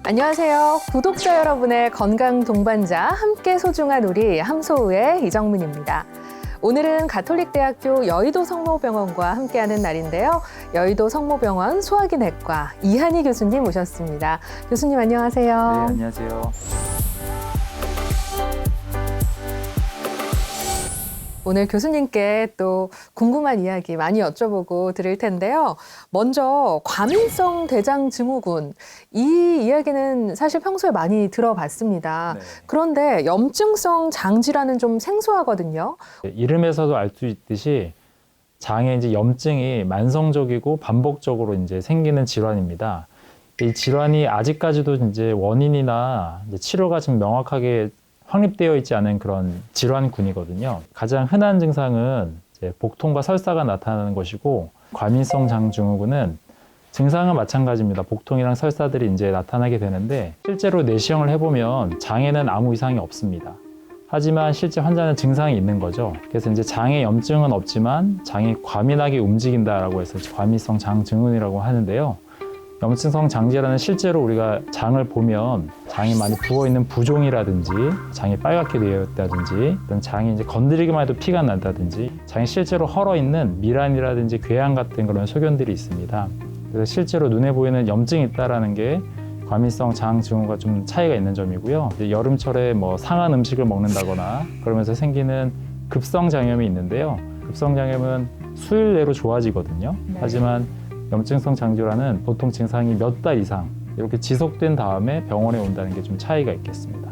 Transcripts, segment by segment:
안녕하세요. 구독자 여러분의 건강 동반자, 함께 소중한 우리 함소우의 이정민입니다. 오늘은 가톨릭대학교 여의도 성모병원과 함께하는 날인데요. 여의도 성모병원 소화기내과 이한희 교수님 모셨습니다. 교수님 안녕하세요. 네, 안녕하세요. 오늘 교수님께 또 궁금한 이야기 많이 여쭤보고 드릴 텐데요. 먼저 과민성 대장증후군, 이 이야기는 사실 평소에 많이 들어봤습니다. 네. 그런데 염증성 장질환은 좀 생소하거든요. 이름에서도 알 수 있듯이 장에 이제 염증이 만성적이고 반복적으로 이제 생기는 질환입니다. 이 질환이 아직까지도 이제 원인이나 이제 치료가 좀 명확하게 확립되어 있지 않은 그런 질환군이거든요. 가장 흔한 증상은 이제 복통과 설사가 나타나는 것이고, 과민성 장증후군은 증상은 마찬가지입니다. 복통이랑 설사들이 이제 나타나게 되는데, 실제로 내시경을 해보면 장에는 아무 이상이 없습니다. 하지만 실제 환자는 증상이 있는 거죠. 그래서 이제 장에 염증은 없지만 장이 과민하게 움직인다라고 해서 과민성 장증후군이라고 하는데요. 염증성 장질환은 실제로 우리가 장을 보면 장이 많이 부어있는 부종이라든지 장이 빨갛게 되어 있다든지, 또는 장이 이제 건드리기만 해도 피가 난다든지, 장이 실제로 헐어있는 미란이라든지 궤양 같은 그런 소견들이 있습니다. 그래서 실제로 눈에 보이는 염증이 있다는 게 과민성 장증후군과 좀 차이가 있는 점이고요. 이제 여름철에 뭐 상한 음식을 먹는다거나 그러면서 생기는 급성장염이 있는데요. 급성장염은 수일 내로 좋아지거든요. 네. 하지만 염증성 장질환은 보통 증상이 몇 달 이상 이렇게 지속된 다음에 병원에 온다는 게 좀 차이가 있겠습니다.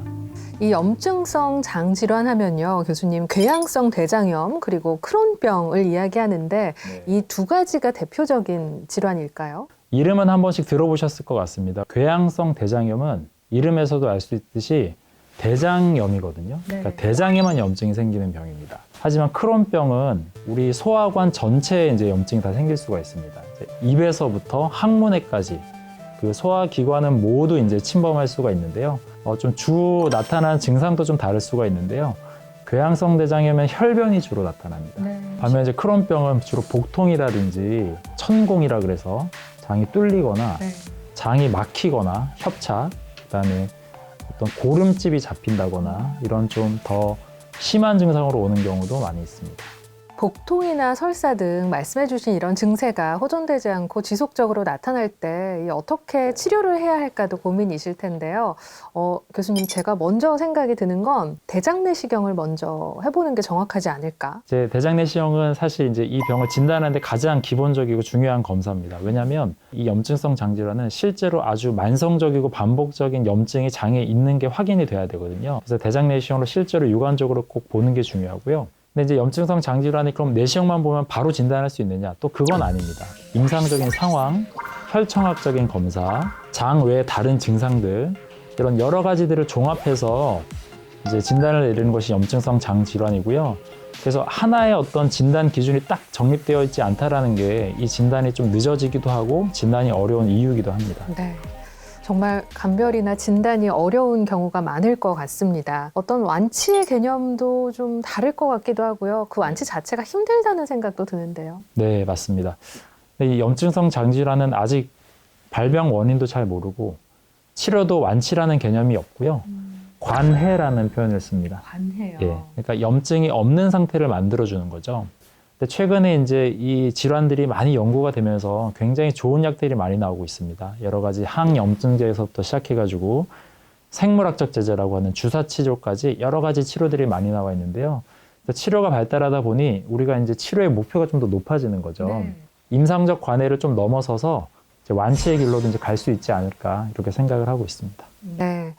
이 염증성 장질환 하면요, 교수님, 궤양성 대장염 그리고 크론병을 이야기하는데 네. 이 두 가지가 대표적인 질환일까요? 이름은 한 번씩 들어보셨을 것 같습니다. 궤양성 대장염은 이름에서도 알 수 있듯이 대장염이거든요. 네. 그러니까 대장에만 염증이 생기는 병입니다. 하지만 크론병은 우리 소화관 전체에 이제 염증이 다 생길 수가 있습니다. 이제 입에서부터 항문에까지 그 소화기관은 모두 이제 침범할 수가 있는데요. 좀 주 나타나는 증상도 좀 다를 수가 있는데요. 궤양성 대장염은 혈변이 주로 나타납니다. 네. 반면 이제 크론병은 주로 복통이라든지 천공이라 그래서 장이 뚫리거나 네. 장이 막히거나 협착, 그다음에 어떤 고름집이 잡힌다거나 이런 좀 더 심한 증상으로 오는 경우도 많이 있습니다. 복통이나 설사 등 말씀해 주신 이런 증세가 호전되지 않고 지속적으로 나타날 때 어떻게 치료를 해야 할까도 고민이실 텐데요. 교수님, 제가 먼저 생각이 드는 건 대장내시경을 먼저 해보는 게 정확하지 않을까? 이제 대장내시경은 사실 이제 이 병을 진단하는데 가장 기본적이고 중요한 검사입니다. 왜냐하면 이 염증성 장질환은 실제로 아주 만성적이고 반복적인 염증이 장에 있는 게 확인이 돼야 되거든요. 그래서 대장내시경으로 실제로 육안적으로 꼭 보는 게 중요하고요. 근데 이제 염증성 장질환이 그럼 내시경만 보면 바로 진단할 수 있느냐? 또 그건 아닙니다. 임상적인 상황, 혈청학적인 검사, 장 외의 다른 증상들, 이런 여러 가지들을 종합해서 이제 진단을 내리는 것이 염증성 장질환이고요. 그래서 하나의 어떤 진단 기준이 딱 정립되어 있지 않다라는 게 이 진단이 좀 늦어지기도 하고 진단이 어려운 이유이기도 합니다. 네. 정말 감별이나 진단이 어려운 경우가 많을 것 같습니다. 어떤 완치의 개념도 좀 다를 것 같기도 하고요. 그 완치 자체가 힘들다는 생각도 드는데요. 네, 맞습니다. 근데 이 염증성 장질환은 아직 발병 원인도 잘 모르고 치료도 완치라는 개념이 없고요. 관해라는 표현을 씁니다. 관해요. 예, 그러니까 염증이 없는 상태를 만들어주는 거죠. 근데 최근에 이제 이 질환들이 많이 연구가 되면서 굉장히 좋은 약들이 많이 나오고 있습니다. 여러 가지 항염증제에서부터 시작해가지고 생물학적 제제라고 하는 주사 치료까지 여러 가지 치료들이 많이 나와 있는데요. 치료가 발달하다 보니 우리가 이제 치료의 목표가 좀 더 높아지는 거죠. 네. 임상적 관해를 좀 넘어서서 이제 완치의 길로도 이제 갈 수 있지 않을까 이렇게 생각을 하고 있습니다. 네.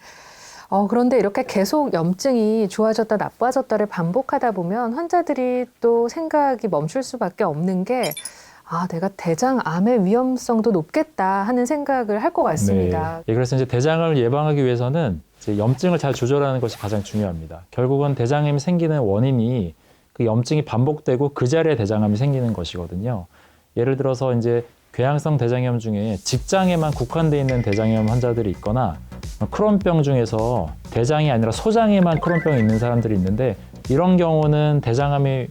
그런데 이렇게 계속 염증이 좋아졌다 나빠졌다를 반복하다 보면 환자들이 또 생각이 멈출 수밖에 없는 게 내가 대장암의 위험성도 높겠다 하는 생각을 할 것 같습니다. 네. 그래서 이제 대장암을 예방하기 위해서는 이제 염증을 잘 조절하는 것이 가장 중요합니다. 결국은 대장암이 생기는 원인이 그 염증이 반복되고 그 자리에 대장암이 생기는 것이거든요. 예를 들어서 이제 궤양성 대장염 중에 직장에만 국한되어 있는 대장염 환자들이 있거나 크론병 중에서 대장이 아니라 소장에만 크론병이 있는 사람들이 있는데 이런 경우는 대장암이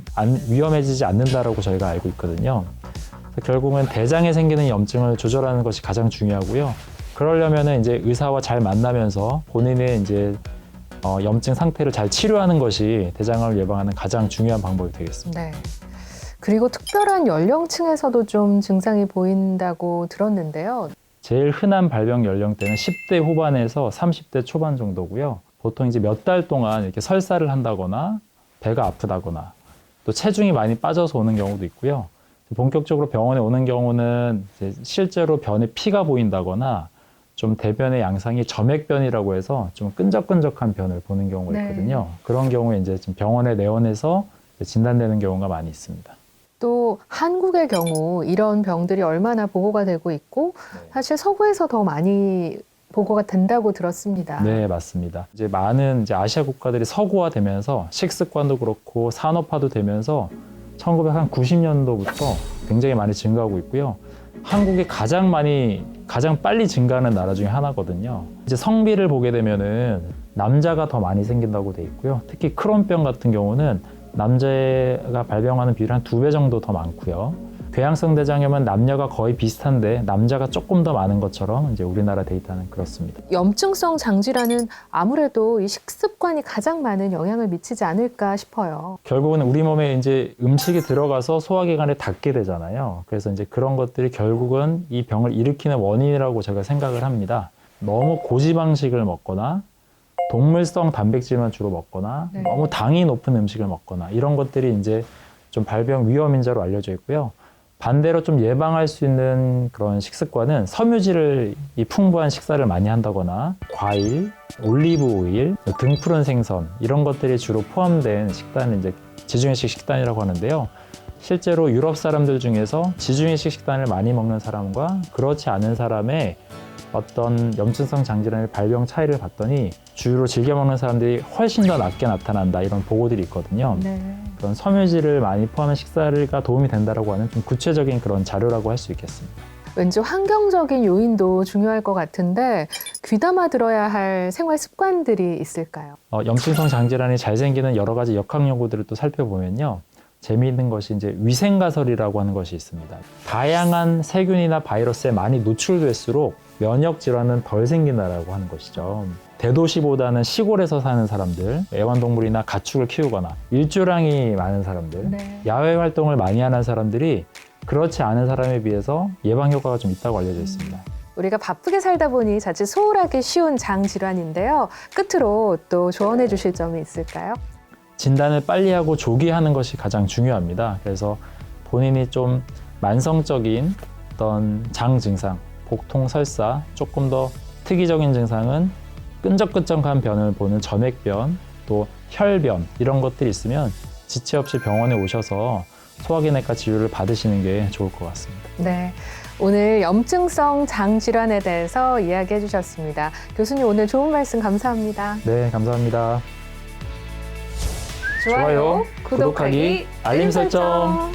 위험해지지 않는다라고 저희가 알고 있거든요. 결국은 대장에 생기는 염증을 조절하는 것이 가장 중요하고요. 그러려면은 이제 의사와 잘 만나면서 본인의 이제 염증 상태를 잘 치료하는 것이 대장암을 예방하는 가장 중요한 방법이 되겠습니다. 네. 그리고 특별한 연령층에서도 좀 증상이 보인다고 들었는데요. 제일 흔한 발병 연령대는 10대 후반에서 30대 초반 정도고요. 보통 이제 몇 달 동안 이렇게 설사를 한다거나 배가 아프다거나 또 체중이 많이 빠져서 오는 경우도 있고요. 본격적으로 병원에 오는 경우는 이제 실제로 변에 피가 보인다거나 좀 대변의 양상이 점액변이라고 해서 좀 끈적끈적한 변을 보는 경우가 있거든요. 그런 경우에 이제 좀 병원에 내원해서 진단되는 경우가 많이 있습니다. 또 한국의 경우 이런 병들이 얼마나 보고가 되고 있고 사실 서구에서 더 많이 보고가 된다고 들었습니다. 네, 맞습니다. 이제 많은 이제 아시아 국가들이 서구화되면서 식습관도 그렇고 산업화도 되면서 1990년도부터 굉장히 많이 증가하고 있고요. 한국이 가장 빨리 증가하는 나라 중에 하나거든요. 이제 성비를 보게 되면은 남자가 더 많이 생긴다고 돼 있고요. 특히 크론병 같은 경우는 남자가 발병하는 비율 한 2배 정도 더 많고요. 궤양성 대장염은 남녀가 거의 비슷한데 남자가 조금 더 많은 것처럼 이제 우리나라 데이터는 그렇습니다. 염증성 장질환은 아무래도 이 식습관이 가장 많은 영향을 미치지 않을까 싶어요. 결국은 우리 몸에 이제 음식이 들어가서 소화기관에 닿게 되잖아요. 그래서 이제 그런 것들이 결국은 이 병을 일으키는 원인이라고 제가 생각을 합니다. 너무 고지방식을 먹거나 동물성 단백질만 주로 먹거나 너무 당이 높은 음식을 먹거나 이런 것들이 이제 좀 발병 위험 인자로 알려져 있고요. 반대로 좀 예방할 수 있는 그런 식습관은 섬유질을 풍부한 식사를 많이 한다거나 과일, 올리브 오일, 등푸른 생선 이런 것들이 주로 포함된 식단을 이제 지중해식 식단이라고 하는데요. 실제로 유럽 사람들 중에서 지중해식 식단을 많이 먹는 사람과 그렇지 않은 사람의 어떤 염증성 장질환의 발병 차이를 봤더니 주로 즐겨 먹는 사람들이 훨씬 더 낮게 나타난다 이런 보고들이 있거든요. 그런 섬유질을 많이 포함한 식사가 도움이 된다라고 하는 좀 구체적인 그런 자료라고 할 수 있겠습니다. 왠지 환경적인 요인도 중요할 것 같은데 귀담아 들어야 할 생활 습관들이 있을까요? 염증성 장질환이 잘 생기는 여러 가지 역학 연구들을 또 살펴보면요. 재미있는 것이 이제 위생가설이라고 하는 것이 있습니다. 다양한 세균이나 바이러스에 많이 노출될수록 면역 질환은 덜 생긴다라고 하는 것이죠. 대도시보다는 시골에서 사는 사람들, 애완동물이나 가축을 키우거나 일조량이 많은 사람들, 야외 활동을 많이 하는 사람들이 그렇지 않은 사람에 비해서 예방 효과가 좀 있다고 알려져 있습니다. 우리가 바쁘게 살다 보니 자칫 소홀하기 쉬운 장 질환인데요. 끝으로 또 조언해 주실 점이 있을까요? 진단을 빨리 하고 조기 하는 것이 가장 중요합니다. 그래서 본인이 좀 만성적인 어떤 장 증상, 복통, 설사, 조금 더 특이적인 증상은 끈적끈적한 변을 보는 점액변, 또 혈변 이런 것들이 있으면 지체 없이 병원에 오셔서 소화기내과 진료를 받으시는 게 좋을 것 같습니다. 네, 오늘 염증성 장질환에 대해서 이야기해 주셨습니다. 교수님 오늘 좋은 말씀 감사합니다. 네, 감사합니다. 좋아요, 구독하기, 알림 설정.